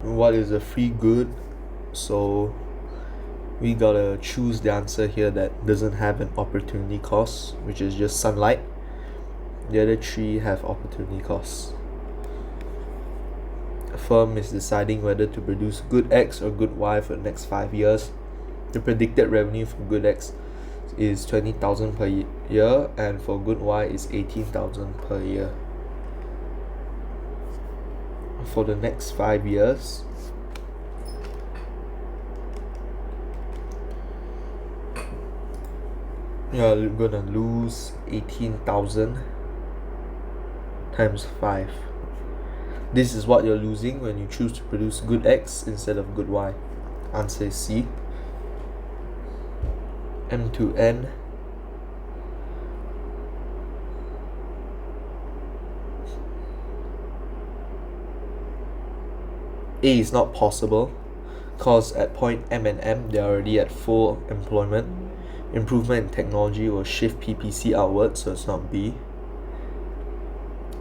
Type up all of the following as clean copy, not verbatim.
what is a free good? So we gotta choose the answer here that doesn't have an opportunity cost, which is just sunlight. The other three have opportunity costs. A firm is deciding whether to produce good X or good Y for the next 5 years. The predicted revenue for good X is 20,000 per year, and for good Y is 18,000 per year. For the next 5 years, you're gonna lose 18,000 times 5. This is what you're losing when you choose to produce good X instead of good Y. Answer is C. M to N. A is not possible because at point M and M they're already at full employment. Improvement in technology will shift PPC outwards, so it's not B.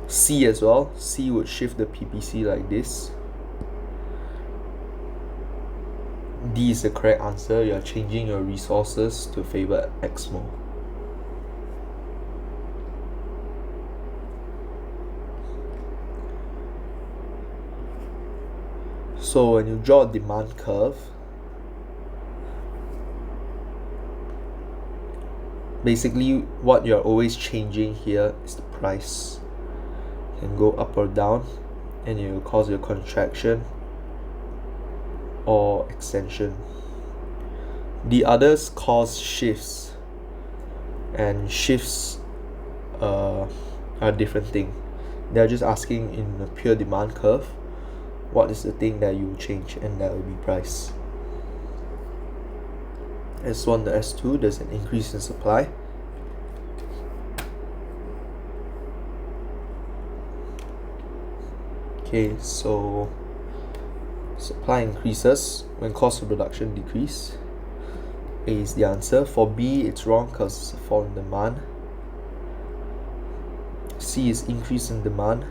C as well. C would shift the PPC like this. D is the correct answer. You are changing your resources to favor X more. So when you draw a demand curve, basically what you're always changing here is the price. You can go up or down, and it will cause your contraction or extension. The others cause shifts, and shifts are a different thing. They're just asking in a pure demand curve, what is the thing that you change, and that will be price. S1 to S2, there's an increase in supply. Okay, so supply increases when cost of production decrease. A is the answer. For B, it's wrong because it's a fall in demand. C is increase in demand,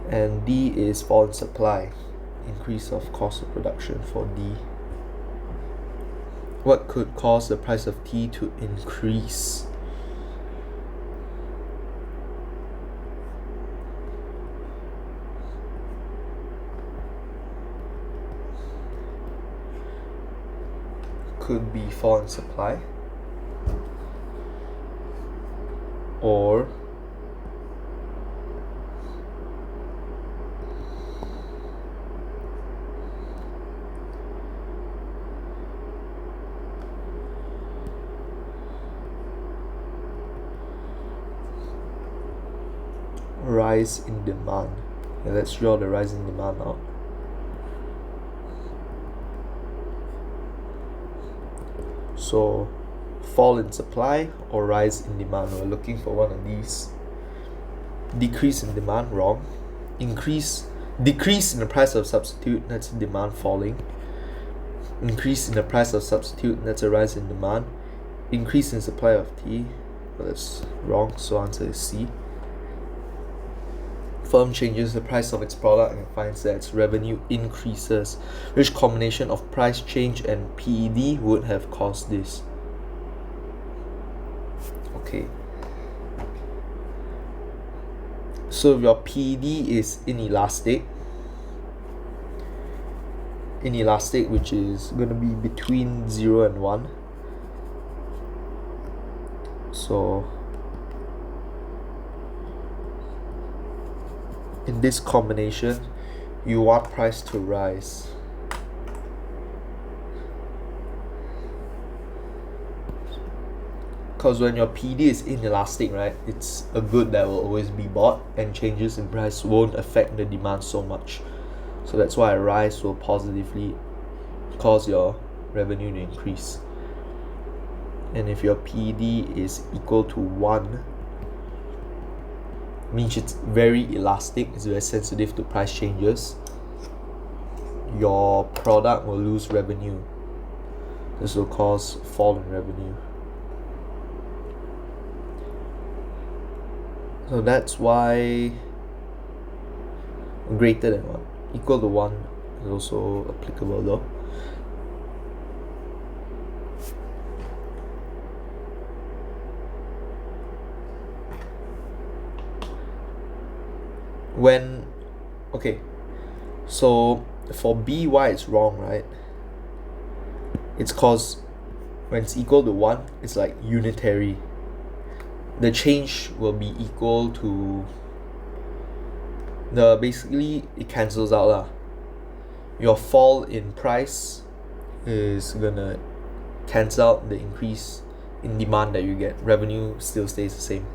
and D is fall in supply, increase of cost of production for D. What could cause the price of tea to increase? Could be fall in supply, or rise in demand. Okay, let's draw the rise in demand out. So fall in supply or rise in demand, we're looking for one of these. Decrease in demand, wrong. Decrease in the price of substitute, that's demand falling. Increase in the price of substitute, that's a rise in demand. Increase in supply of tea, well, that's wrong, so answer is C. Firm changes the price of its product and finds that its revenue increases. Which combination of price change and PED would have caused this? Okay. So your PED is inelastic, which is going to be between 0 and 1. So in this combination, you want price to rise. Because when your PD is inelastic, right, it's a good that will always be bought, and changes in price won't affect the demand so much. So that's why a rise will positively cause your revenue to increase. And if your PD is equal to 1, means it's very elastic, it's very sensitive to price changes, your product will lose revenue. This will cause fall in revenue. So that's why greater than 1, equal to 1 is also applicable though. So for B, why it's wrong, right? It's cause when it's equal to 1, it's like unitary. The change will be equal to basically it cancels out lah. Your fall in price is gonna cancel out the increase in demand that you get. Revenue still stays the same.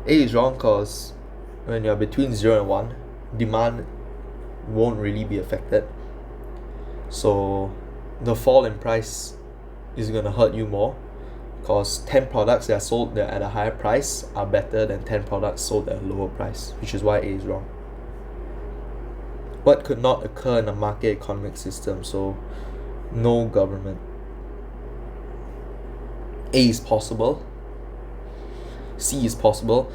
A is wrong because when you're between 0 and 1, demand won't really be affected. So the fall in price is going to hurt you more because 10 products that are sold at a higher price are better than 10 products sold at a lower price, which is why A is wrong. What could not occur in a market economic system? So no government. A is possible. C is possible.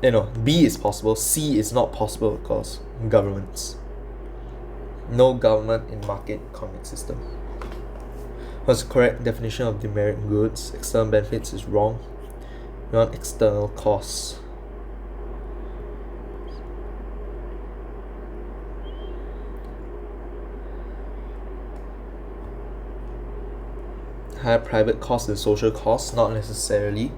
B is possible. C is not possible because governments. No government in market economic system. What's the correct definition of demerit goods? External benefits is wrong. We want external costs. Higher private costs and social costs, not necessarily.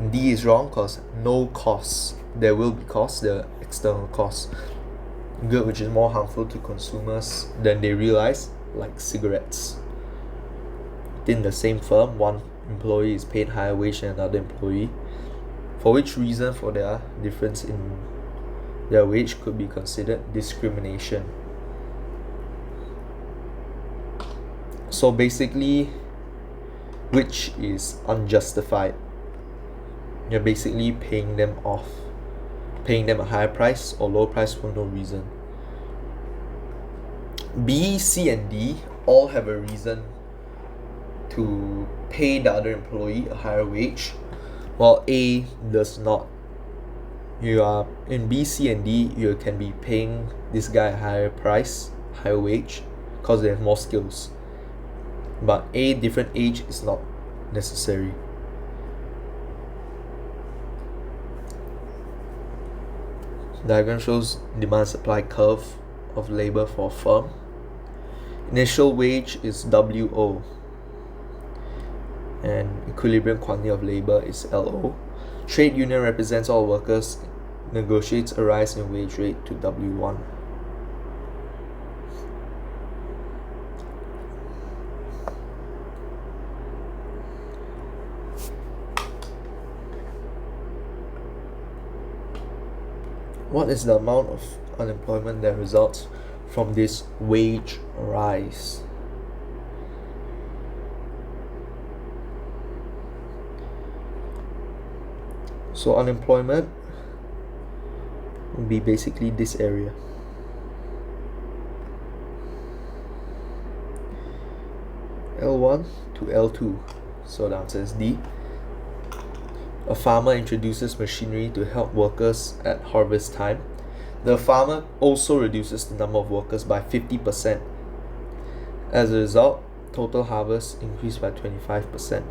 D is wrong because no costs. There will be costs, the external costs. Good which is more harmful to consumers than they realize, like cigarettes. Within the same firm, one employee is paid higher wage than another employee. For which reason for their difference in their wage could be considered discrimination. So basically, which is unjustified. You're basically paying them a higher price or lower price for no reason. B, C, and D all have a reason to pay the other employee a higher wage, while A does not. You are in B, C, and D, you can be paying this guy a higher price, higher wage, because they have more skills. But A, different age is not necessary. Diagram shows demand supply curve of labor for a firm. Initial wage is WO and equilibrium quantity of labor is LO. Trade union represents all workers, negotiates a rise in wage rate to W1. What is the amount of unemployment that results from this wage rise? So unemployment will be basically this area. L1 to L2. So the answer is D. A farmer introduces machinery to help workers at harvest time. The farmer also reduces the number of workers by 50%. As a result, total harvest increased by 25%.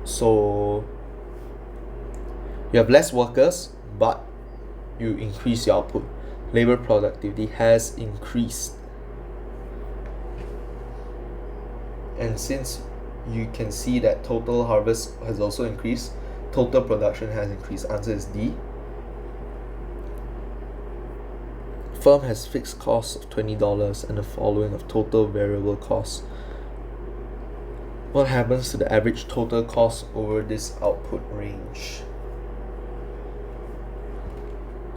So you have less workers, but you increase your output. Labor productivity has increased. And since you can see that total harvest has also increased, total production has increased. Answer is D. Firm has fixed costs of $20 and the following of total variable costs. What happens to the average total cost over this output range?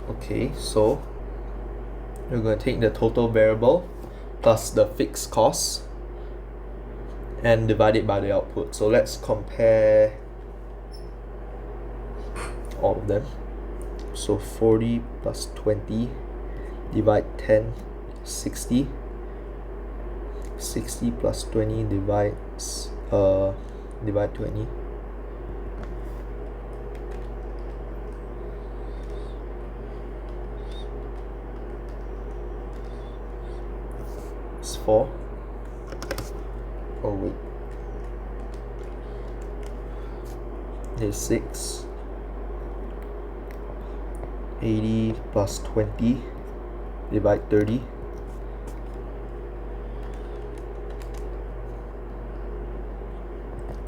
Okay, so we're going to take the total variable plus the fixed costs and divide it by the output. So let's compare all of them. So 40 plus 20 divide 10, 60. 60 plus 20 divides divide 20. It's 4. Oh wait. There's 6. 80 plus 20 divide 30.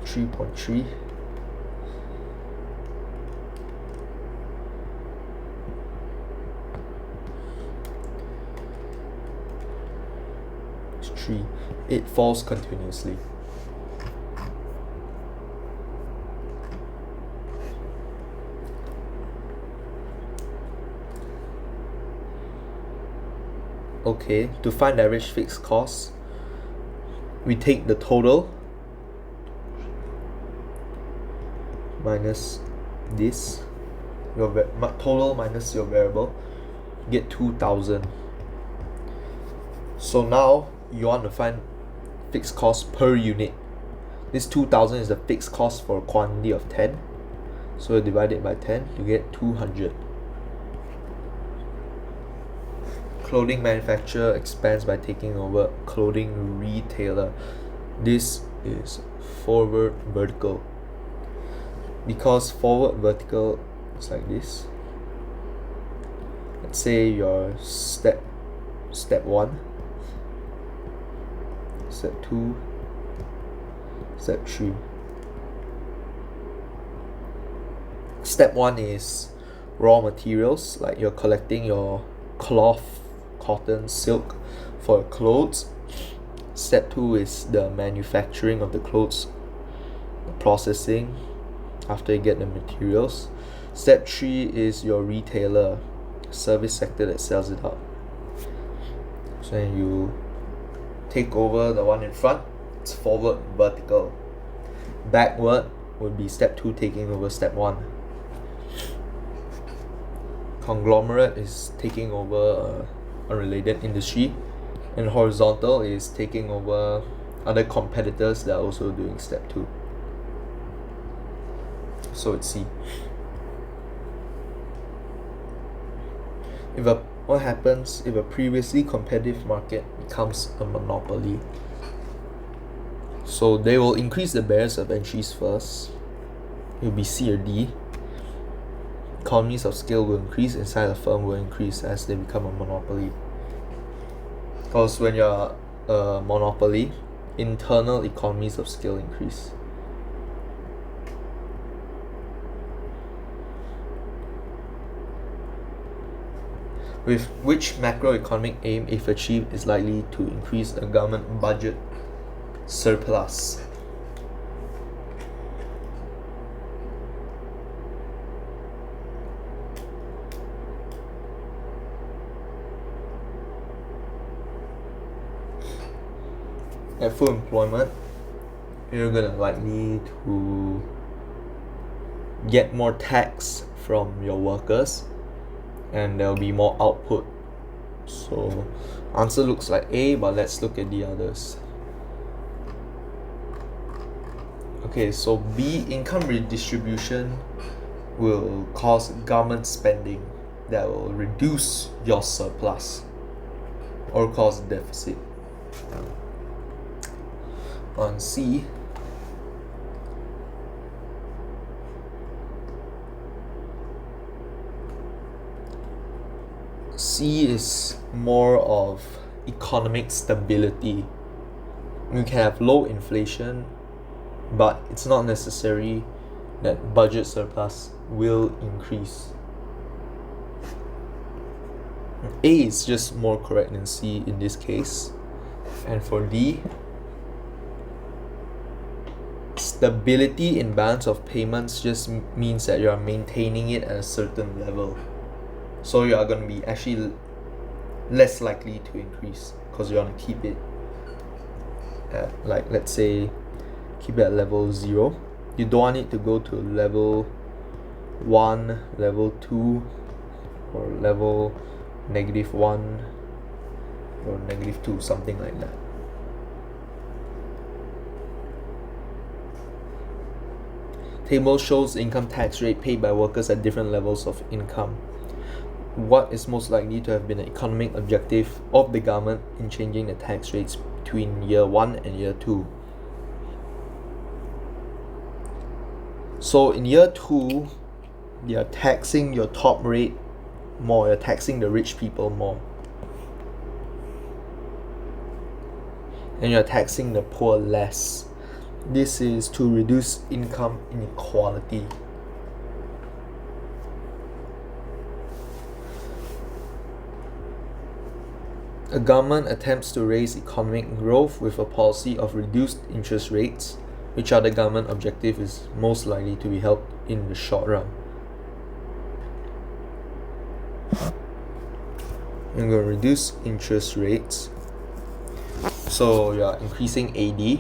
3.3. It's 3. It falls continuously. Okay, to find the average fixed cost, we take the total minus this, your total minus your variable, get 2000. So now you want to find fixed cost per unit. This 2000 is the fixed cost for a quantity of 10. So you divide it by 10, you get 200. Clothing manufacturer expands by taking over clothing retailer. This is forward vertical. Because forward vertical is like this. Let's say your step 1, step 2, step 3. Step 1 is raw materials, like you're collecting your cloth, cotton, silk for your clothes. Step 2 is the manufacturing of the clothes, the processing after you get the materials. Step 3 is your retailer, service sector that sells it out. So when you take over the one in front, it's forward vertical. Backward would be step 2 taking over step 1. Conglomerate is taking over a related industry, and horizontal is taking over other competitors that are also doing step 2. So it's C. What happens if a previously competitive market becomes a monopoly? So they will increase the barriers of entries first. It will be C or D. Economies of scale will increase, inside the firm will increase as they become a monopoly. Because when you're a monopoly, internal economies of scale increase. With which macroeconomic aim, if achieved, is likely to increase the government budget surplus? At full employment, you're gonna likely to get more tax from your workers, and there'll be more output. So answer looks like A, but let's look at the others. Okay, so B, income redistribution will cause government spending that will reduce your surplus or cause deficit. On C, C is more of economic stability. You can have low inflation, but it's not necessary that budget surplus will increase. A is just more correct than C in this case. And for D, stability in balance of payments just means that you are maintaining it at a certain level. So you are going to be actually less likely to increase because you want to keep it at, like, let's say, keep it at level 0. You don't want it to go to level 1, level 2, or level -1 or -2, something like that. Table shows income tax rate paid by workers at different levels of income. What is most likely to have been an economic objective of the government in changing the tax rates between year 1 and year 2? So in year 2, you're taxing your top rate more, you're taxing the rich people more. And you're taxing the poor less. This is to reduce income inequality. A government attempts to raise economic growth with a policy of reduced interest rates. Which other government objective is most likely to be helped in the short run? I'm going to reduce interest rates. So you're increasing AD.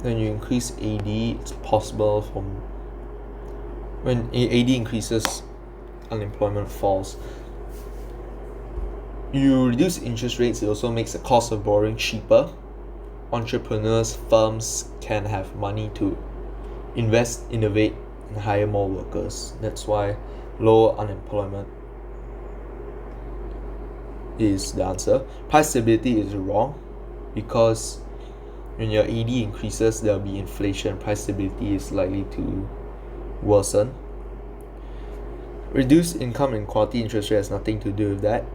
When you increase AD, it's possible when AD increases, unemployment falls. You reduce interest rates, it also makes the cost of borrowing cheaper. Entrepreneurs, firms can have money to invest, innovate, and hire more workers. That's why lower unemployment is the answer. Price stability is wrong, because when your AD increases, there will be inflation. Price stability is likely to worsen. Reduced income inequality, interest rate has nothing to do with that.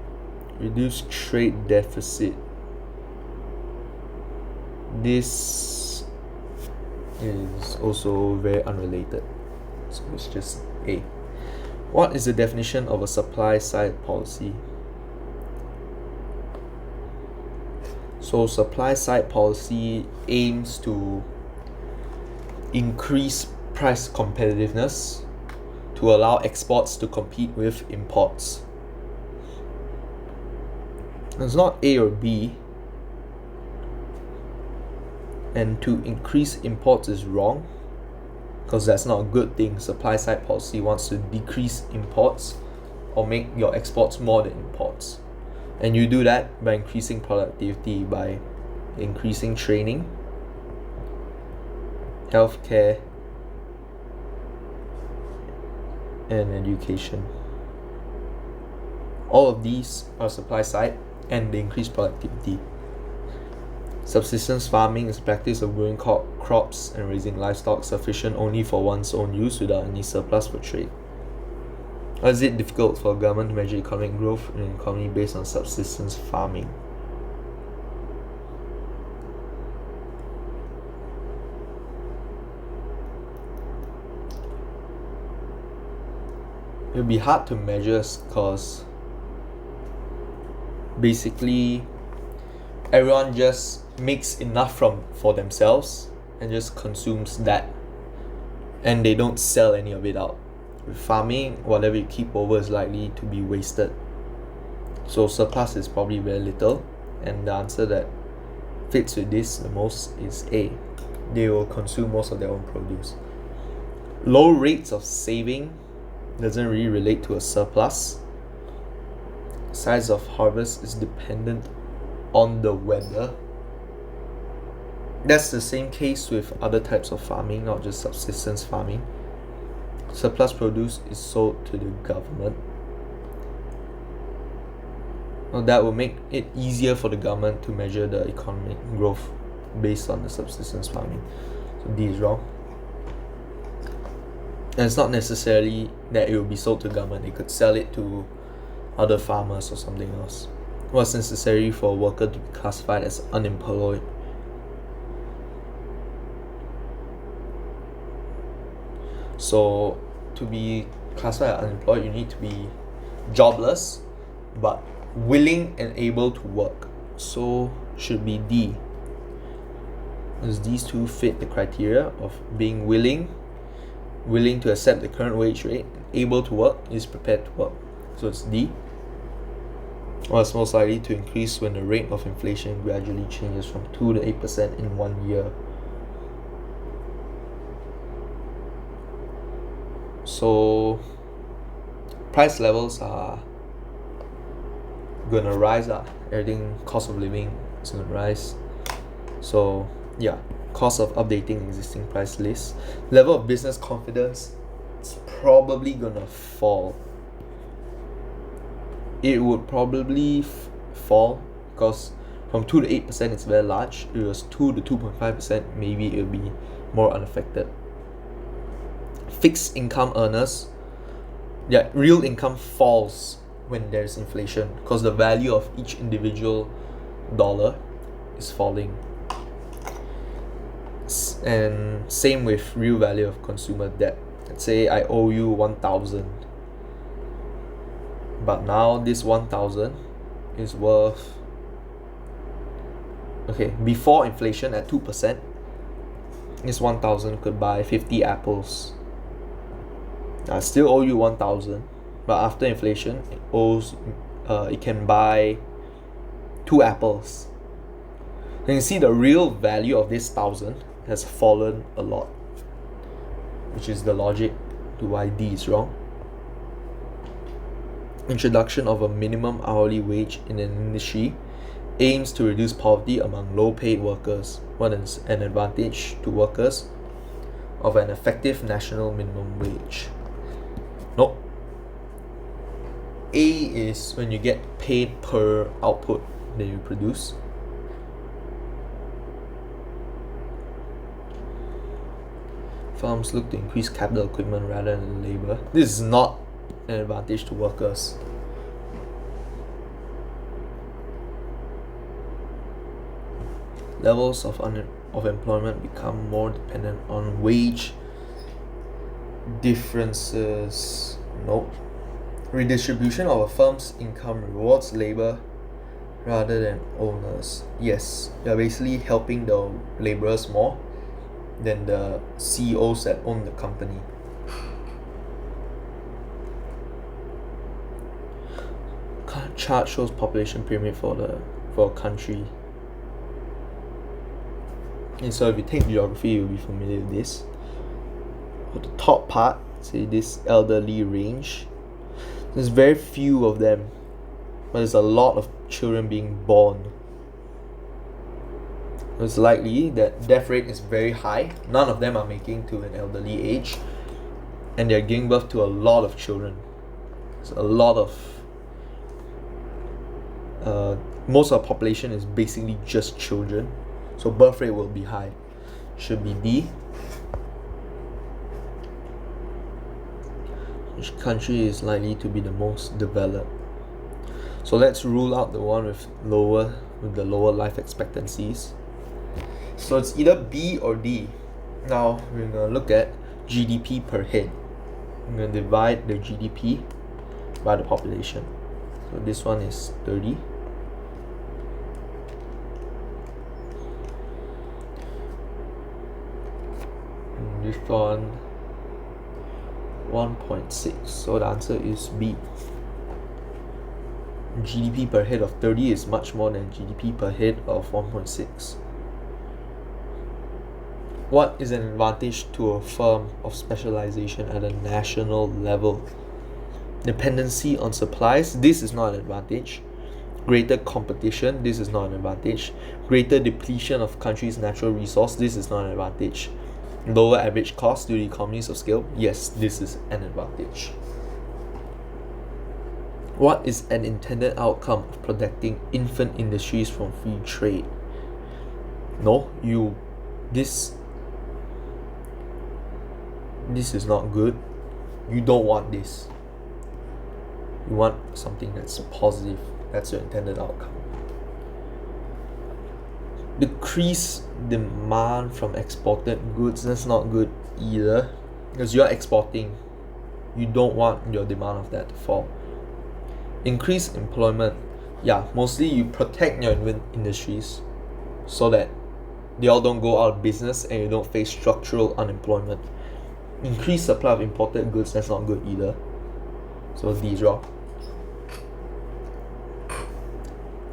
Reduced trade deficit. This is also very unrelated. So it's just A. What is the definition of a supply side policy? So supply side policy aims to increase price competitiveness to allow exports to compete with imports. It's not A or B, and to increase imports is wrong, because that's not a good thing. Supply side policy wants to decrease imports or make your exports more than imports. And you do that by increasing productivity, by increasing training, healthcare, and education. All of these are supply side, and they increase productivity. Subsistence farming is the practice of growing crops and raising livestock sufficient only for one's own use without any surplus for trade. Or is it difficult for a government to measure economic growth in an economy based on subsistence farming? It would be hard to measure because basically everyone just makes enough for themselves and just consumes that, and they don't sell any of it out. With farming, whatever you keep over is likely to be wasted. So surplus is probably very little, and the answer that fits with this the most is A. They will consume most of their own produce. Low rates of saving doesn't really relate to a surplus. Size of harvest is dependent on the weather. That's the same case with other types of farming, not just subsistence farming. Surplus produce is sold to the government. Well, that will make it easier for the government to measure the economic growth based on the subsistence farming. So D is wrong. And it's not necessarily that it will be sold to the government. They could sell it to other farmers or something else. What's necessary for a worker to be classified as unemployed? So to be classified as unemployed, you need to be jobless but willing and able to work. So should be D. As these two fit the criteria of being willing to accept the current wage rate, able to work, is prepared to work. So it's D. What's most likely to increase when the rate of inflation gradually changes from 2 to 8% in 1 year? So price levels are gonna rise. Everything, cost of living is gonna rise. So yeah, cost of updating existing price lists. Level of business confidence, it's probably gonna fall. It would probably fall because from 2 to 8% it's very large. It was 2 to 2.5%, maybe it'll be more unaffected. Fixed income earners, yeah, real income falls when there's inflation because the value of each individual dollar is falling. And same with real value of consumer debt. Let's say I owe you 1,000, but now this 1,000 is worth, okay, before inflation at 2%, this 1,000 could buy 50 apples. I still owe you 1,000, but after inflation it can buy 2 apples. And you see the real value of this 1,000 has fallen a lot, which is the logic to why D is wrong. Introduction of a minimum hourly wage in an industry aims to reduce poverty among low-paid workers. What is an advantage to workers of an effective national minimum wage? Nope. A is when you get paid per output that you produce. Firms look to increase capital equipment rather than labor. This is not an advantage to workers. Levels of employment become more dependent on wage differences. Nope. Redistribution of a firm's income rewards labor rather than owners. Yes, you're basically helping the laborers more than the CEOs that own the company. Chart shows population pyramid for a country. And so if you take geography, you'll be familiar with this. For the top part, say this elderly range, there's very few of them, but there's a lot of children being born. It's likely that death rate is very high. None of them are making to an elderly age, and they're giving birth to a lot of children. It's a lot of most of the population is basically just children, so birth rate will be high. Should be D. Which country is likely to be the most developed? So let's rule out the one with the lower life expectancies. So it's either B or D. Now we're gonna look at GDP per head. I'm gonna divide the GDP by the population. So this one is 30. And this one 1.6. So the answer is B. GDP per head of 30 is much more than GDP per head of 1.6. What is an advantage to a firm of specialization at a national level? Dependency on supplies, this is not an advantage. Greater competition, this is not an advantage. Greater depletion of country's natural resource, this is not an advantage. Lower average cost due to economies of scale, yes, this is an advantage. What is an intended outcome of protecting infant industries from free trade? No, this is not good. You don't want this. You want something that's positive. That's your intended outcome. Decrease demand from exported goods, that's not good either, because you're exporting. You don't want your demand of that to fall. Increase employment, yeah, mostly you protect your industries so that they all don't go out of business and you don't face structural unemployment. Increase supply of imported goods, that's not good either. So D is wrong.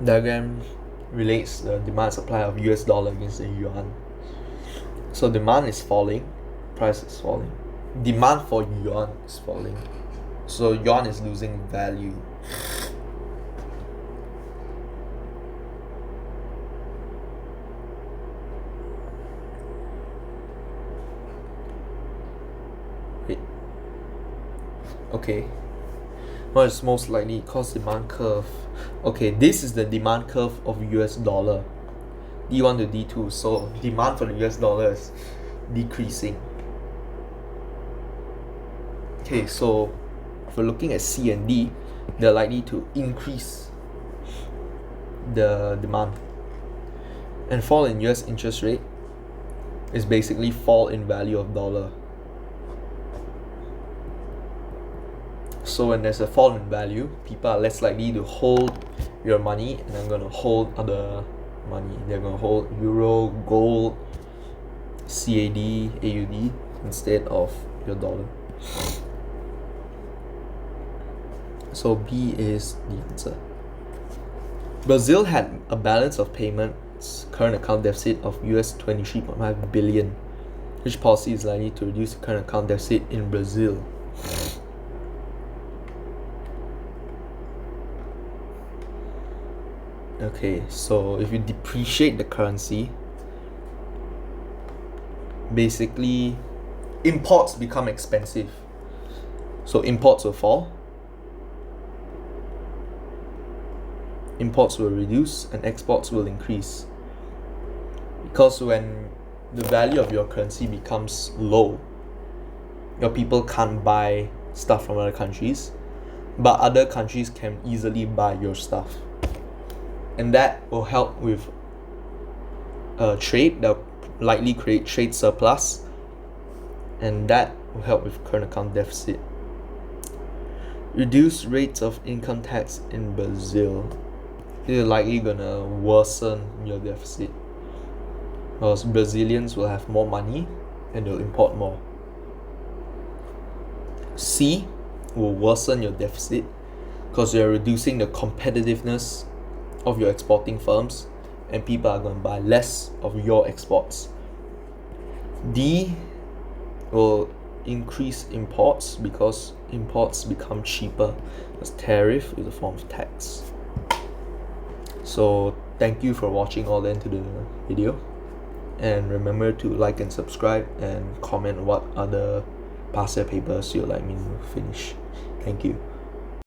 Diagram relates the demand supply of US dollar against the yuan. So demand is falling, price is falling. Demand for yuan is falling. So yuan is losing value. Okay, what is most likely cost demand curve? Okay, this is the demand curve of US dollar, D1 to D2. So demand for the US dollar is decreasing. Okay, so if we're looking at C and D, they're likely to increase the demand. And fall in US interest rate is basically fall in value of dollar. So when there's a fall in value, people are less likely to hold your money, and they're gonna hold other money. They're gonna hold euro, gold, CAD, AUD instead of your dollar. So B is the answer. Brazil had a balance of payments current account deficit of US 23.5 billion. Which policy is likely to reduce the current account deficit in Brazil? Okay, so if you depreciate the currency, basically imports become expensive. So imports will fall, imports will reduce, and exports will increase. Because when the value of your currency becomes low, your people can't buy stuff from other countries, but other countries can easily buy your stuff. And that will help with trade, that will likely create trade surplus, and that will help with current account deficit. Reduce rates of income tax in Brazil. It is likely gonna worsen your deficit, because Brazilians will have more money and they'll import more. C will worsen your deficit because you're reducing the competitiveness of your exporting firms, and people are going to buy less of your exports. D will increase imports because imports become cheaper, because tariff is a form of tax. So thank you for watching all the end to the video, and remember to like and subscribe and comment what other past year papers you'd like me to finish. Thank you.